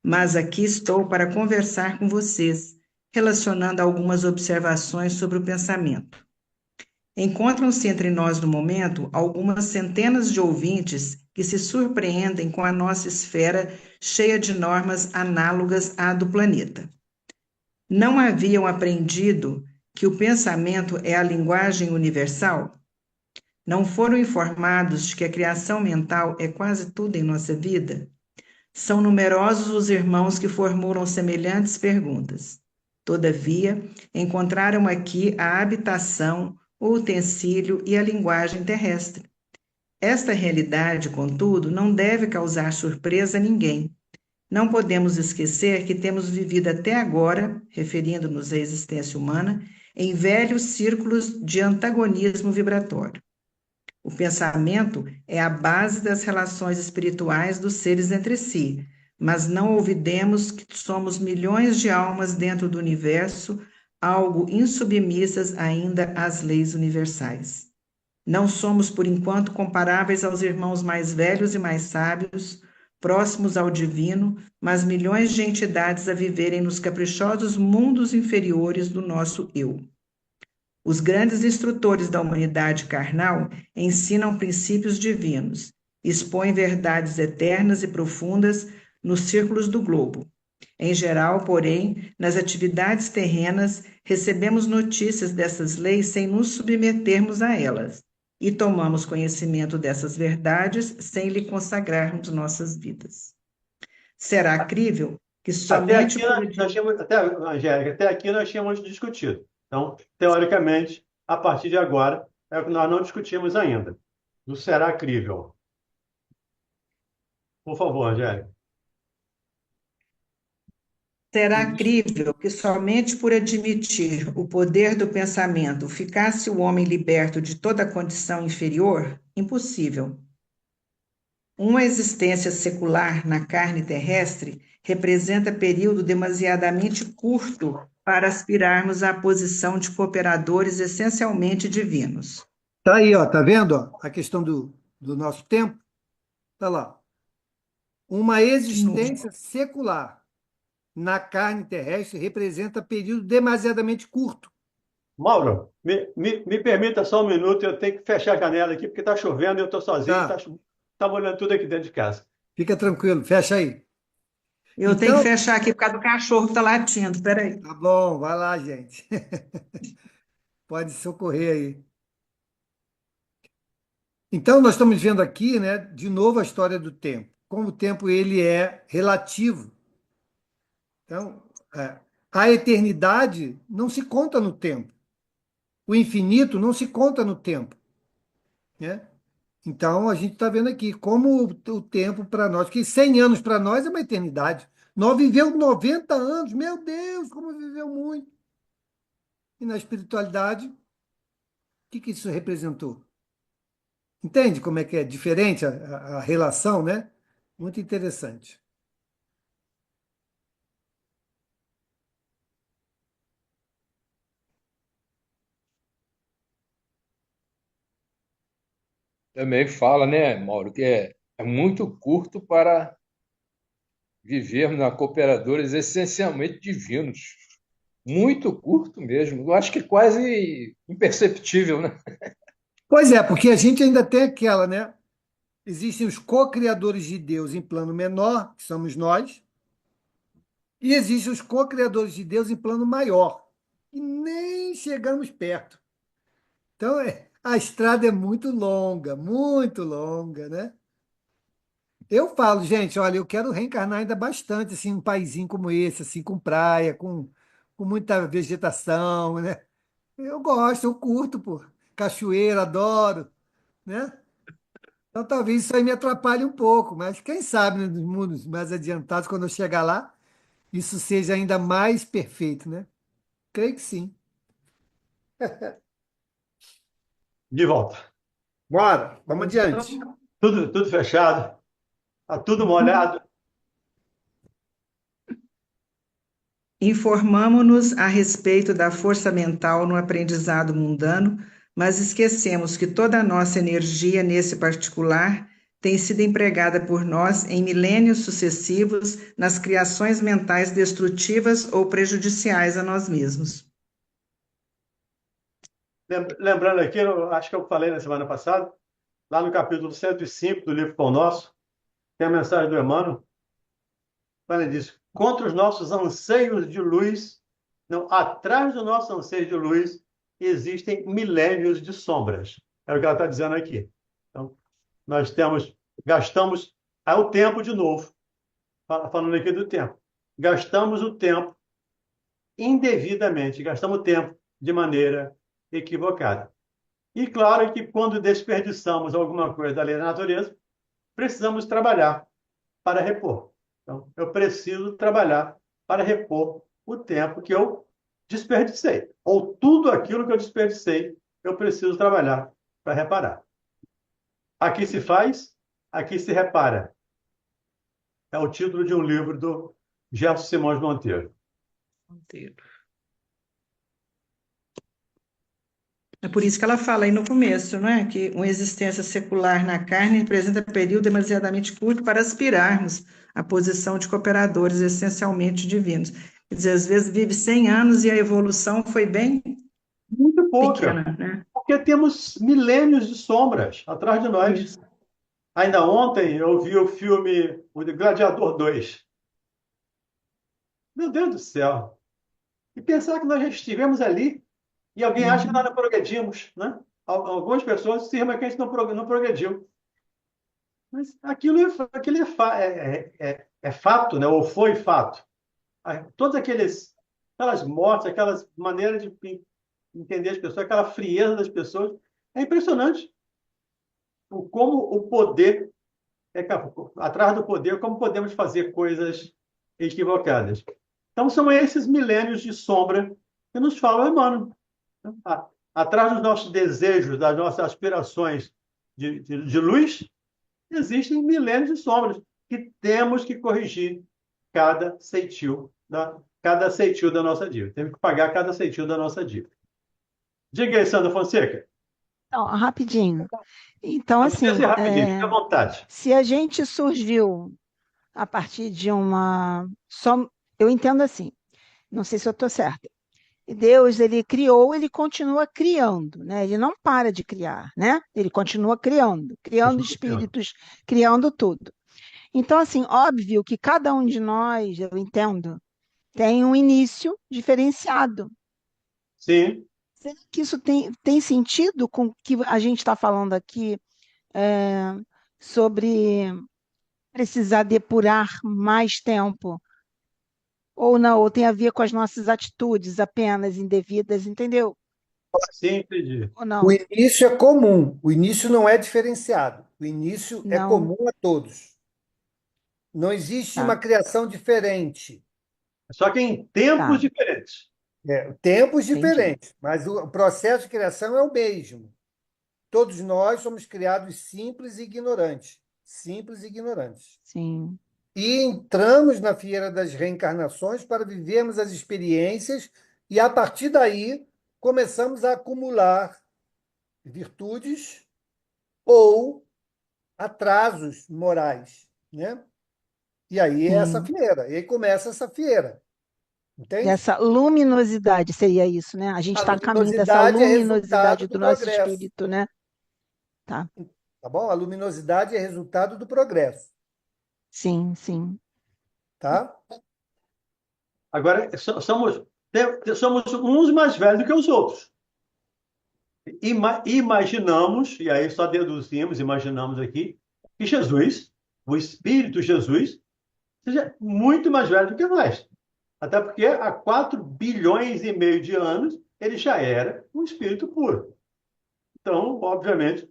mas aqui estou para conversar com vocês, relacionando algumas observações sobre o pensamento. Encontram-se entre nós no momento algumas centenas de ouvintes que se surpreendem com a nossa esfera cheia de normas análogas à do planeta. Não haviam aprendido que o pensamento é a linguagem universal? Não foram informados de que a criação mental é quase tudo em nossa vida? São numerosos os irmãos que formulam semelhantes perguntas. Todavia, encontraram aqui a habitação, o utensílio e a linguagem terrestre. Esta realidade, contudo, não deve causar surpresa a ninguém. Não podemos esquecer que temos vivido até agora, referindo-nos à existência humana, em velhos círculos de antagonismo vibratório. O pensamento é a base das relações espirituais dos seres entre si, mas não olvidemos que somos milhões de almas dentro do universo, algo insubmissas ainda às leis universais. Não somos, por enquanto, comparáveis aos irmãos mais velhos e mais sábios, próximos ao divino, mas milhões de entidades a viverem nos caprichosos mundos inferiores do nosso eu. Os grandes instrutores da humanidade carnal ensinam princípios divinos, expõem verdades eternas e profundas nos círculos do globo. Em geral, porém, nas atividades terrenas, recebemos notícias dessas leis sem nos submetermos a elas, e tomamos conhecimento dessas verdades sem lhe consagrarmos nossas vidas. Será crível que somente...
Angélica, até aqui nós tínhamos discutido. Então, teoricamente, a partir de agora, é o que nós não discutimos ainda. Não será crível. Por favor, Angélica.
Será crível que somente por admitir o poder do pensamento ficasse o homem liberto de toda condição inferior? Impossível. Uma existência secular na carne terrestre representa período demasiadamente curto para aspirarmos à posição de cooperadores essencialmente divinos.
Tá aí, ó, tá vendo? Ó, a questão do nosso tempo? Tá lá. Uma existência secular na carne terrestre representa período demasiadamente curto.
Mauro, me permita só um minuto, eu tenho que fechar a janela aqui, porque está chovendo e eu estou sozinho, está molhando tudo aqui dentro de casa.
Fica tranquilo, fecha aí.
Eu tenho que fechar aqui por causa do cachorro que está latindo, peraí.
Tá bom, vai lá, gente. Pode socorrer aí. Então, nós estamos vendo aqui, né, de novo a história do tempo. Como o tempo ele é relativo. Então, a eternidade não se conta no tempo. O infinito não se conta no tempo. Né? Então, a gente está vendo aqui como o tempo para nós, que 100 anos para nós é uma eternidade. Nós vivemos 90 anos, meu Deus, como viveu muito. E na espiritualidade, o que isso representou? Entende como é que é diferente a relação, né? Muito interessante.
Também fala, né, Mauro, que é muito curto para vivermos na cooperadores essencialmente divinos. Muito curto mesmo. Eu acho que quase imperceptível, né?
Pois é, porque a gente ainda tem aquela, né? Existem os co-criadores de Deus em plano menor, que somos nós, e existem os co-criadores de Deus em plano maior, e nem chegamos perto. Então, a estrada é muito longa, né? Eu falo, gente, olha, eu quero reencarnar ainda bastante, assim, um paizinho como esse, assim, com praia, com muita vegetação, né? Eu gosto, eu curto, pô. Cachoeira, adoro, né? Então, talvez isso aí me atrapalhe um pouco, mas quem sabe, né, nos mundos mais adiantados, quando eu chegar lá, isso seja ainda mais perfeito, né? Creio que sim.
De volta.
Bora, vamos adiante.
Tudo fechado, tá tudo molhado.
Informamo-nos a respeito da força mental no aprendizado mundano, mas esquecemos que toda a nossa energia nesse particular tem sido empregada por nós em milênios sucessivos nas criações mentais destrutivas ou prejudiciais a nós mesmos.
Lembrando aqui, eu acho que eu falei na semana passada, lá no capítulo 105 do livro Pão Nosso, tem a mensagem do Emmanuel, fala disso, contra os nossos anseios de luz, não, atrás do nosso anseio de luz, existem milênios de sombras. É o que ela está dizendo aqui. Então, gastamos, o tempo de novo, falando aqui do tempo. Gastamos o tempo indevidamente, gastamos o tempo de maneira equivocada. E claro que quando desperdiçamos alguma coisa da lei da natureza, precisamos trabalhar para repor. Então, eu preciso trabalhar para repor o tempo que eu desperdicei. Ou tudo aquilo que eu desperdicei, eu preciso trabalhar para reparar. Aqui se faz, aqui se repara. É o título de um livro do Gerson Simões Monteiro.
É por isso que ela fala aí no começo, não é? Que uma existência secular na carne representa período demasiadamente curto para aspirarmos à posição de cooperadores essencialmente divinos. Quer dizer, às vezes vive 100 anos e a evolução foi bem
Muito pouca,
pequena, né?
porque temos milênios de sombras atrás de nós.
Isso.
Ainda ontem eu vi o filme O Gladiador 2. Meu Deus do céu! E pensar que nós já estivemos ali e alguém acha que nós não progredimos, né? Algumas pessoas se que a gente não progrediu. Mas aquilo é fato, né? Ou foi fato. Todas aquelas mortes, aquelas maneiras de entender as pessoas, aquela frieza das pessoas, é impressionante. Como o poder atrás do poder, como podemos fazer coisas equivocadas. Então, são esses milênios de sombra que nos falam Emmanuel. Atrás dos nossos desejos, das nossas aspirações de luz, existem milênios de sombras que temos que corrigir cada ceitil da nossa dívida. Temos que pagar cada ceitil da nossa dívida. Diga aí, Sandra Fonseca.
Então, rapidinho. Então,
Não precisa
assim,
ser rapidinho, fique à vontade.
se a gente surgiu a partir de uma. Só, eu entendo assim, não sei se eu estou certa. Deus, ele criou, ele continua criando, né? Ele não para de criar, né? Ele continua criando, criando espíritos, criando tudo. Então, assim, óbvio que cada um de nós, eu entendo, tem um início diferenciado.
Sim.
Será que isso tem sentido com o que a gente está falando aqui sobre precisar depurar mais tempo? Ou não, ou tem a ver com as nossas atitudes apenas indevidas, entendeu?
Sim, entendi.
Ou
O
não?
início é comum, o início não é diferenciado. O início é
Não,
comum a todos. Não existe uma
tá,
criação diferente.
Só que em tempos
tá,
diferentes.
Tempos
entendi.
diferentes, mas o processo de criação é o mesmo. todos nós somos criados simples e ignorantes. Simples e ignorantes.
Sim.
E entramos na fieira das reencarnações para vivermos as experiências e, a partir daí, começamos a acumular virtudes ou atrasos morais, né? E aí é essa
Sim.
fieira, e aí começa essa fieira, entende?
Dessa luminosidade seria isso, né? A gente
A
está a caminho dessa
luminosidade é resultado
luminosidade
do
do nosso
progresso,
espírito, né? Tá.
tá bom? A luminosidade é resultado do progresso,
Sim, sim.
tá?
Agora, somos uns mais velhos do que os outros. Imaginamos, e aí só deduzimos, imaginamos aqui, que Jesus, o Espírito Jesus, seja muito mais velho do que nós. Até porque há 4 bilhões e meio de anos ele já era um espírito puro. Então, obviamente,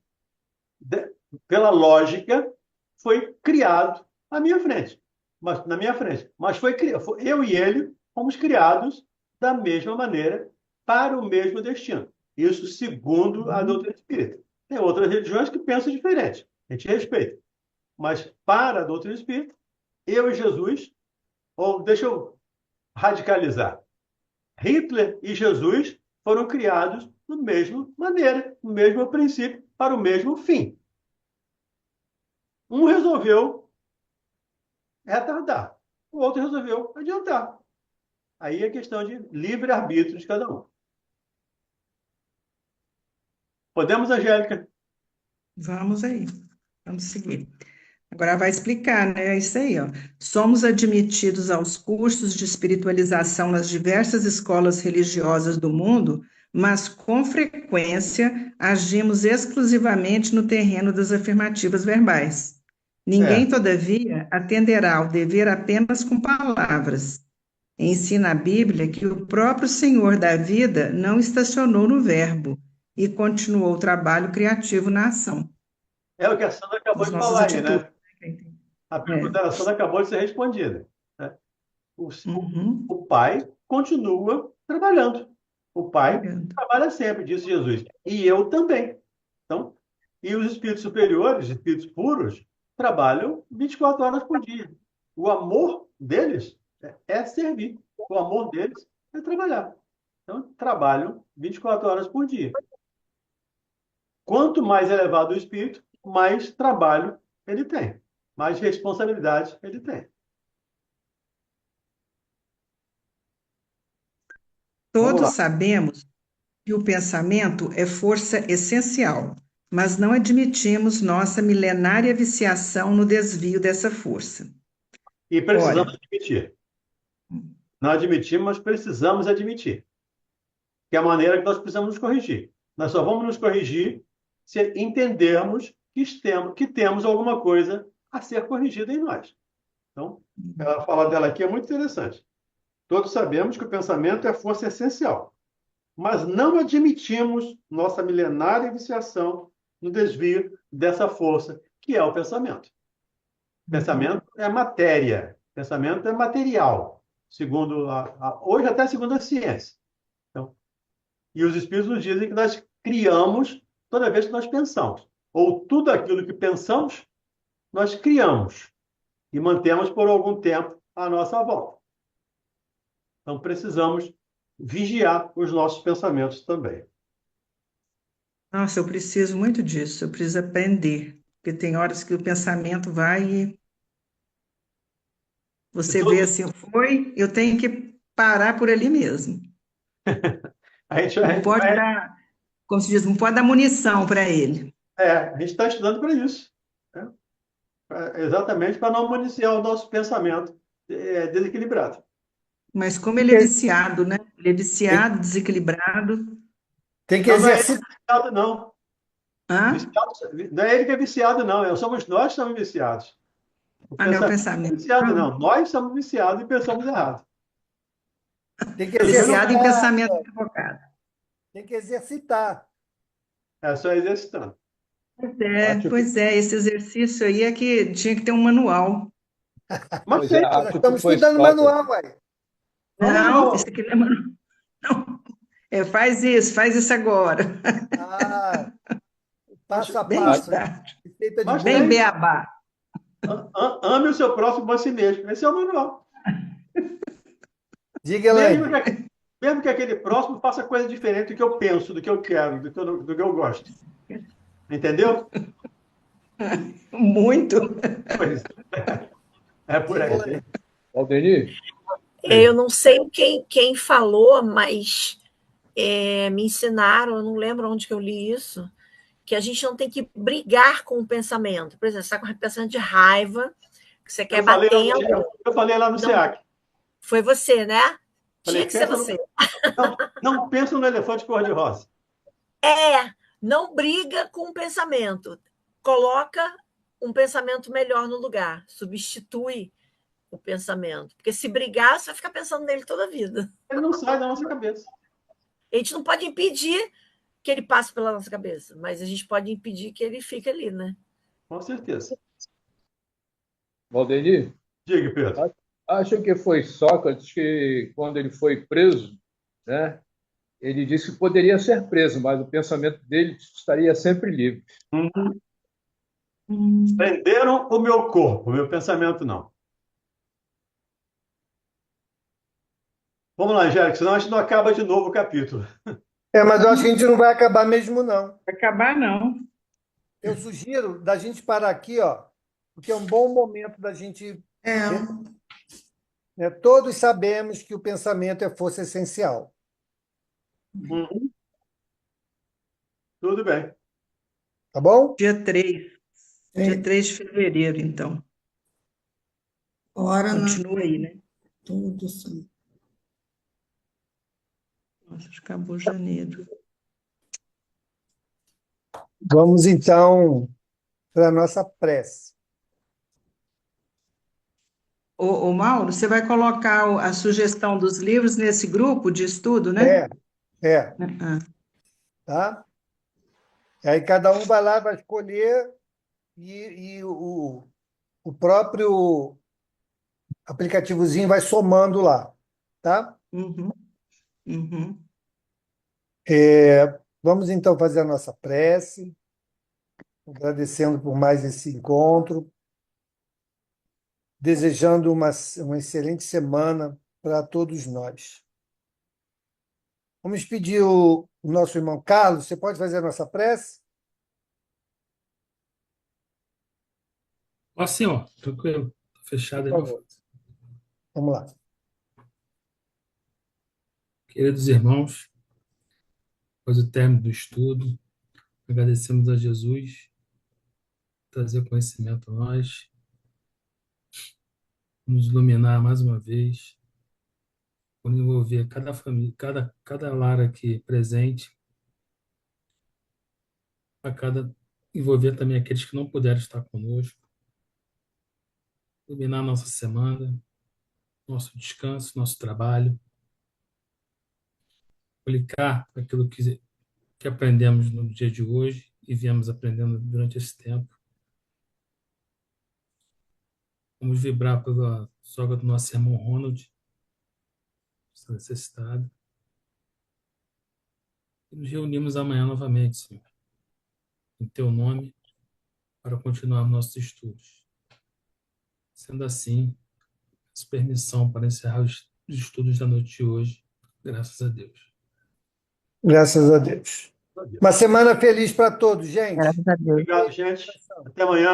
pela lógica, foi criado à minha frente. Na minha frente. Mas eu e ele fomos criados da mesma maneira para o mesmo destino. Isso segundo a doutrina espírita. Tem outras religiões que pensam diferente. A gente respeita. Mas para a doutrina espírita, eu e Jesus, ou deixa eu radicalizar. Hitler e Jesus foram criados da mesma maneira, no mesmo princípio, para o mesmo fim. Um resolveu retardar, o outro resolveu adiantar. Aí é questão de livre-arbítrio de cada um. Podemos, Angélica?
Vamos aí, vamos seguir. Agora vai explicar, né? É isso aí, ó. Somos admitidos aos cursos de espiritualização nas diversas escolas religiosas do mundo, mas com frequência agimos exclusivamente no terreno das afirmativas verbais. Ninguém, todavia, atenderá ao dever apenas com palavras. Ensina a Bíblia que o próprio Senhor da vida não estacionou no verbo e continuou o trabalho criativo na ação.
É o que a Sandra acabou
As
de
nossas
falar aí,
atitudes.
né? A pergunta da Sandra acabou de ser respondida. Né?
Uhum.
O Pai continua trabalhando. O Pai
Trabalhando.
trabalha sempre, disse Jesus. E eu também. Então, e os espíritos superiores, espíritos puros, trabalham 24 horas por dia. O amor deles é servir. O amor deles é trabalhar. Então, trabalham 24 horas por dia. Quanto mais elevado o espírito, mais trabalho ele tem, mais responsabilidade ele tem. Vamos
Todos
lá.
sabemos que o pensamento é força essencial, mas não admitimos nossa milenária viciação no desvio dessa força.
E precisamos
Ora,
admitir. Não admitimos, mas precisamos admitir. Que é a maneira que nós precisamos nos corrigir. Nós só vamos nos corrigir se entendermos que temos alguma coisa a ser corrigida em nós. Então, a fala dela aqui é muito interessante. Todos sabemos que o pensamento é força essencial, mas não admitimos nossa milenária viciação no desvio dessa força, que é o pensamento. Pensamento é matéria, pensamento é material, segundo hoje até segundo a ciência. Então, e os espíritos nos dizem que nós criamos toda vez que nós pensamos. Ou tudo aquilo que pensamos, nós criamos e mantemos por algum tempo à nossa volta. Então, precisamos vigiar os nossos pensamentos também.
nossa, eu preciso muito disso, eu preciso aprender, porque tem horas que o pensamento vai e você vê assim, foi, eu tenho que parar por ali mesmo.
A gente,
Não pode dar, como se diz, não pode dar munição para ele.
a gente está estudando para isso. Né? Exatamente para não municiar o nosso pensamento desequilibrado.
Mas como ele é viciado, né? Ele é viciado, desequilibrado.
Tem que
Então, não é ele que é
exercitar.
viciado, não.
Hã?
Não é ele que é viciado, não. Somos nós que estamos viciados. O
Ah, não, o
pensamento não é
pensamento.
viciado, não. Nós somos viciados e pensamos errado.
Tem que
Viciado em
exercitar.
pensamento equivocado.
Tem que exercitar.
É só exercitando.
Pois é, esse exercício aí é que tinha que ter um manual.
Mas
Pois é,
feito.
Nós
acho que
estamos
foi
estudando
Sócrates.
manual, ué.
Não, esse aqui não é manual. Não. Faz isso agora.
Ah, Passo a
Bem
passo,
didático.
receita de
Mas
bolo.
Bem
tem.
beabá.
Ame o seu próximo como a si mesmo. Esse é o manual.
Diga,
Mesmo
Elaine.
que, mesmo que aquele próximo faça coisa diferente do que eu penso, do que eu quero, do que eu gosto. Entendeu?
Muito.
Pois é por
Diga,
aí.
Elaine.
Valdenir,
Eu não sei quem falou, mas me ensinaram, eu não lembro onde que eu li isso, que a gente não tem que brigar com o pensamento. Por exemplo, você está com um pensamento de raiva, que você quer batendo.
Eu falei lá no
Não,
SEAC.
foi você, né? Tinha
Falei,
que ser você.
não pensa no elefante cor-de-rosa.
Não briga com o pensamento. Coloca um pensamento melhor no lugar. Substitui o pensamento. Porque se brigar, você vai ficar pensando nele toda a vida.
Ele não sai da nossa cabeça.
A gente não pode impedir que ele passe pela nossa cabeça, mas a gente pode impedir que ele fique ali, né?
Com certeza.
Valdenir,
Diga, Pedro.
acho que foi Sócrates que, quando ele foi preso, né, ele disse que poderia ser preso, mas o pensamento dele estaria sempre livre.
Prenderam o meu corpo, o meu pensamento não. Vamos lá, Angélica, senão a gente não acaba de novo o capítulo.
Mas eu acho que a gente não vai acabar mesmo, não.
Vai acabar, não.
Eu sugiro da gente parar aqui, ó, porque é um bom momento da gente. Todos sabemos que o pensamento é força essencial.
Tudo bem.
Tá bom?
Dia 3. Dia 3 de fevereiro, então.
Ora,
Continua aí, né?
tudo sim.
Nossa, acabou janeiro.
Vamos, então, para a nossa prece.
Ô, Mauro, você vai colocar a sugestão dos livros nesse grupo de estudo, né?
Ah, tá? Aí cada um vai lá, vai escolher e o próprio aplicativozinho vai somando lá, tá?
Uhum.
Vamos então fazer a nossa prece, agradecendo por mais esse encontro, desejando uma excelente semana para todos nós. Vamos pedir o nosso irmão Carlos, você pode fazer a nossa prece?
Assim, ó, tranquilo. Tá fechado aí,
Por
meu
favor.
filho.
Vamos lá.
Queridos irmãos, após o término do estudo, agradecemos a Jesus por trazer conhecimento a nós, nos iluminar mais uma vez, por envolver cada família, cada lar aqui presente, envolver também aqueles que não puderam estar conosco, iluminar nossa semana, nosso descanso, nosso trabalho, aplicar aquilo que aprendemos no dia de hoje e viemos aprendendo durante esse tempo. Vamos vibrar pela sogra do nosso irmão Ronald, essa necessidade. E nos reunimos amanhã novamente, Senhor, em Teu nome, para continuar nossos estudos. Sendo assim, peço permissão para encerrar os estudos da noite de hoje, graças a Deus.
Graças a Deus. Uma semana feliz para todos, gente.
Graças a Deus.
Obrigado, gente. Até amanhã.